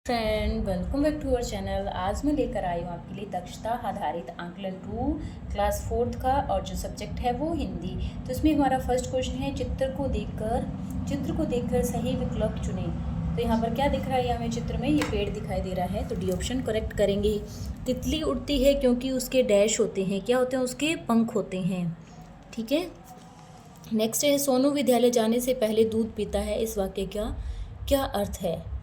Friend, welcome back to our channel. आज मैं लेकर आई हूँ आपके लिए दक्षता आधारित आंकलन 2 क्लास 4th का, और जो सब्जेक्ट है वो हिंदी। तो इसमें हमारा फर्स्ट क्वेश्चन है, चित्र को देखकर सही विकल्प चुनें। तो यहाँ पर क्या दिख रहा है हमें चित्र में? ये पेड़ दिखाई दे रहा है, तो डी ऑप्शन करेक्ट करेंगे। तितली उड़ती है क्योंकि उसके डैश होते हैं, क्या होते हैं? उसके पंख होते हैं। ठीक है, नेक्स्ट है, सोनू विद्यालय जाने से पहले दूध पीता है। इस वाक्य का क्या अर्थ है?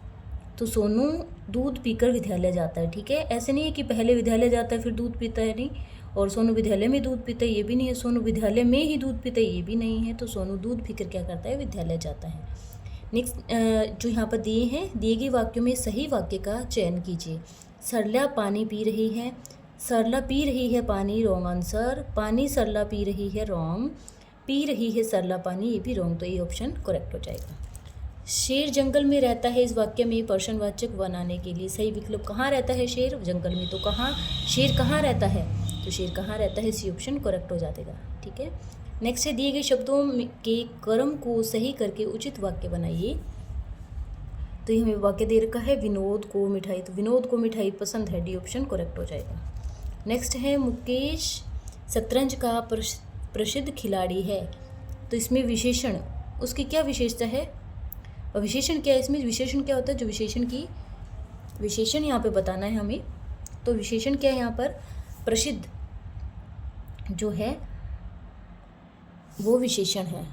तो सोनू दूध पीकर विद्यालय जाता है। ठीक है, ऐसे नहीं है कि पहले विद्यालय जाता है फिर दूध पीता है, नहीं। और सोनू विद्यालय में दूध पीता है, ये भी नहीं है। सोनू विद्यालय में ही दूध पीता है, ये भी नहीं है। तो सोनू दूध पीकर क्या करता है? विद्यालय जाता है। नेक्स्ट जो यहाँ पर दिए हैं, दिए गए वाक्यों में सही वाक्य का चयन कीजिए। सरला पानी पी रही है, सरला पी रही है पानी, रॉन्ग आंसर। पानी सरला पी रही है, रॉन्ग। पी रही है सरला पानी, ये भी रॉन्ग। तो ये ऑप्शन करेक्ट हो जाएगा। शेर जंगल में रहता है, इस वाक्य में पर्सनवाचक बनाने के लिए सही विकल्प कहाँ रहता है? शेर जंगल में। तो कहाँ शेर कहाँ रहता है? तो शेर कहाँ रहता है, सी ऑप्शन करेक्ट हो जाएगा। ठीक है, नेक्स्ट है, दिए गए शब्दों के क्रम को सही करके उचित वाक्य बनाइए। तो ये हमें वाक्य दे रखा है, विनोद को मिठाई। तो विनोद को मिठाई पसंद है, डी ऑप्शन करेक्ट हो जाएगा। नेक्स्ट है, मुकेश शतरंज का प्रसिद्ध खिलाड़ी है। तो इसमें विशेषण, उसकी क्या विशेषता है? और विशेषण क्या है इसमें? विशेषण क्या होता है? जो विशेषण यहाँ पे बताना है हमें। तो विशेषण क्या है यहाँ पर? प्रसिद्ध जो है वो विशेषण है।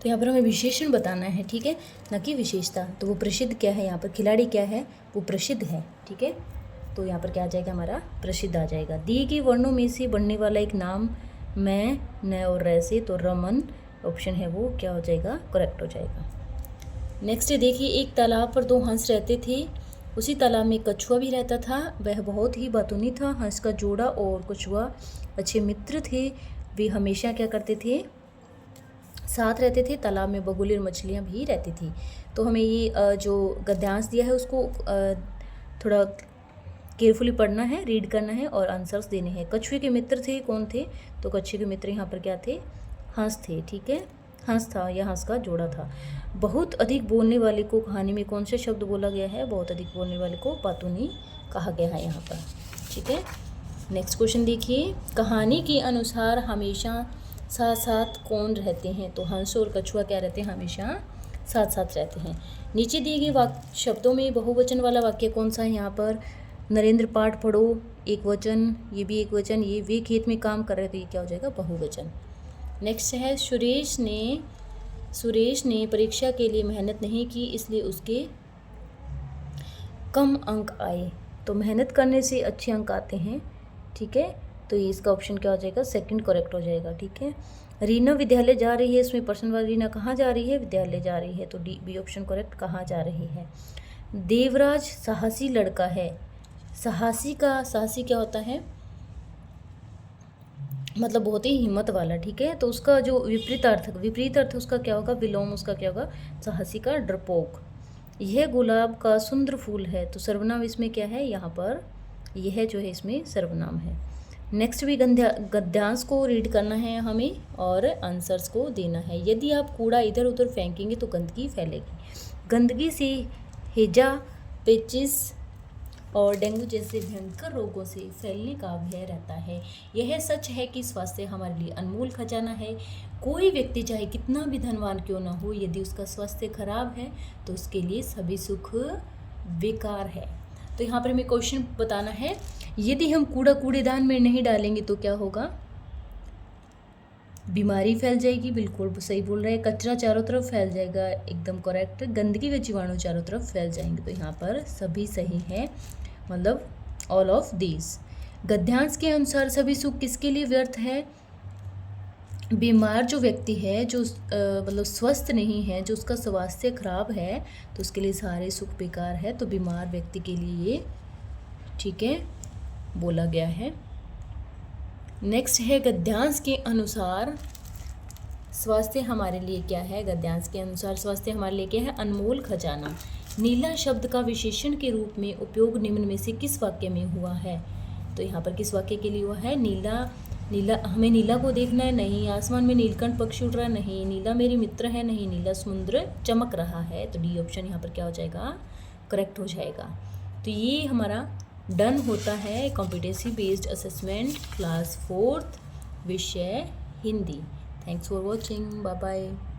तो यहाँ पर हमें विशेषण बताना है, ठीक है, न कि विशेषता। तो वो प्रसिद्ध क्या है यहाँ पर? खिलाड़ी क्या है? वो प्रसिद्ध है। ठीक है, तो यहाँ पर क्या आ जाएगा? हमारा प्रसिद्ध आ जाएगा। दिए गए वर्णों में से बनने वाला एक नाम मैं, न और रै से, तो रमन ऑप्शन है वो क्या हो जाएगा? करेक्ट हो जाएगा। नेक्स्ट देखिए, एक तालाब पर दो हंस रहते थे, उसी तालाब में कछुआ भी रहता था। वह बहुत ही बातूनी था। हंस का जोड़ा और कछुआ अच्छे मित्र थे। वे हमेशा क्या करते थे? साथ रहते थे। तालाब में बगुले और मछलियाँ भी रहती थी। तो हमें ये जो गद्यांश दिया है उसको थोड़ा केयरफुली पढ़ना है, रीड करना है और आंसर्स देने हैं। कछुए के मित्र थे, कौन थे? तो कछुए के मित्र यहाँ पर क्या थे? हंस थे। ठीक है, हंस था या हंस का जोड़ा था। बहुत अधिक बोलने वाले को कहानी में कौन सा शब्द बोला गया है? बहुत अधिक बोलने वाले को बातूनी कहा गया है यहाँ पर। ठीक है, नेक्स्ट क्वेश्चन देखिए, कहानी के अनुसार हमेशा साथ साथ कौन रहते हैं? तो हंस और कछुआ क्या रहते हैं? हमेशा साथ साथ रहते हैं। नीचे दिए गए शब्दों में बहुवचन वाला वाक्य कौन सा है यहाँ पर? नरेंद्र पाठ पढ़ो, एक वचन, ये भी एक वचन। ये वे खेत में काम कर रहे थे, ये क्या हो जाएगा? बहुवचन। नेक्स्ट है, सुरेश ने परीक्षा के लिए मेहनत नहीं की, इसलिए उसके कम अंक आए। तो मेहनत करने से अच्छे अंक आते हैं। ठीक है, तो ये इसका ऑप्शन क्या हो जाएगा? सेकंड करेक्ट हो जाएगा। ठीक है, रीना विद्यालय जा रही है, इसमें पर्सन वाली रीना कहाँ जा रही है? विद्यालय जा रही है, तो डी बी ऑप्शन करेक्ट, कहाँ जा रही है। देवराज साहसी लड़का है। साहसी क्या होता है? मतलब बहुत ही हिम्मत वाला। ठीक है, तो उसका जो विपरीत अर्थ उसका क्या होगा? विलोम उसका क्या होगा? साहसी का डरपोक। यह गुलाब का सुंदर फूल है, तो सर्वनाम इसमें क्या है? यहाँ पर यह जो है इसमें सर्वनाम है। नेक्स्ट भी गद्यांश को रीड करना है हमें और आंसर्स को देना है। यदि आप कूड़ा इधर उधर फेंकेंगे तो गंदगी फैलेगी। गंदगी से हैजा, पेचिस और डेंगू जैसे भयंकर रोगों से फैलने का भय रहता है। यह सच है कि स्वास्थ्य हमारे लिए अनमोल खजाना है। कोई व्यक्ति चाहे कितना भी धनवान क्यों ना हो, यदि उसका स्वास्थ्य खराब है तो उसके लिए सभी सुख बेकार है। तो यहाँ पर हमें क्वेश्चन बताना है, यदि हम कूड़ेदान में नहीं डालेंगे तो क्या होगा? बीमारी फैल जाएगी, बिल्कुल सही बोल रहे हैं। कचरा चारों तरफ फैल जाएगा, एकदम करेक्ट। गंदगी व जीवाणु चारों तरफ फैल जाएंगे, तो यहाँ पर सभी सही है, मतलब ऑल ऑफ दीज। गद्यांश के अनुसार सभी सुख किसके लिए व्यर्थ है? बीमार जो व्यक्ति है, जो मतलब स्वस्थ नहीं है, जो उसका स्वास्थ्य खराब है, तो उसके लिए सारे सुख बेकार है। तो बीमार व्यक्ति के लिए ये, ठीक है, बोला गया है। नेक्स्ट है, गद्यांश के अनुसार स्वास्थ्य हमारे लिए क्या है? गद्यांश के अनुसार स्वास्थ्य हमारे लिए क्या है? अनमोल खजाना। नीला शब्द का विशेषण के रूप में उपयोग निम्न में से किस वाक्य में हुआ है? तो यहाँ पर किस वाक्य के लिए हुआ है? नीला हमें नीला को देखना है, नहीं। आसमान में नीलकंठ पक्षी उड़ रहा है, नहीं। नीला मेरी मित्र है, नहीं। नीला समुद्र चमक रहा है, तो डी ऑप्शन यहाँ पर क्या हो जाएगा? करेक्ट हो जाएगा। तो ये हमारा डन होता है competency based assessment class 4th विषय Hindi. Thanks for watching, bye bye.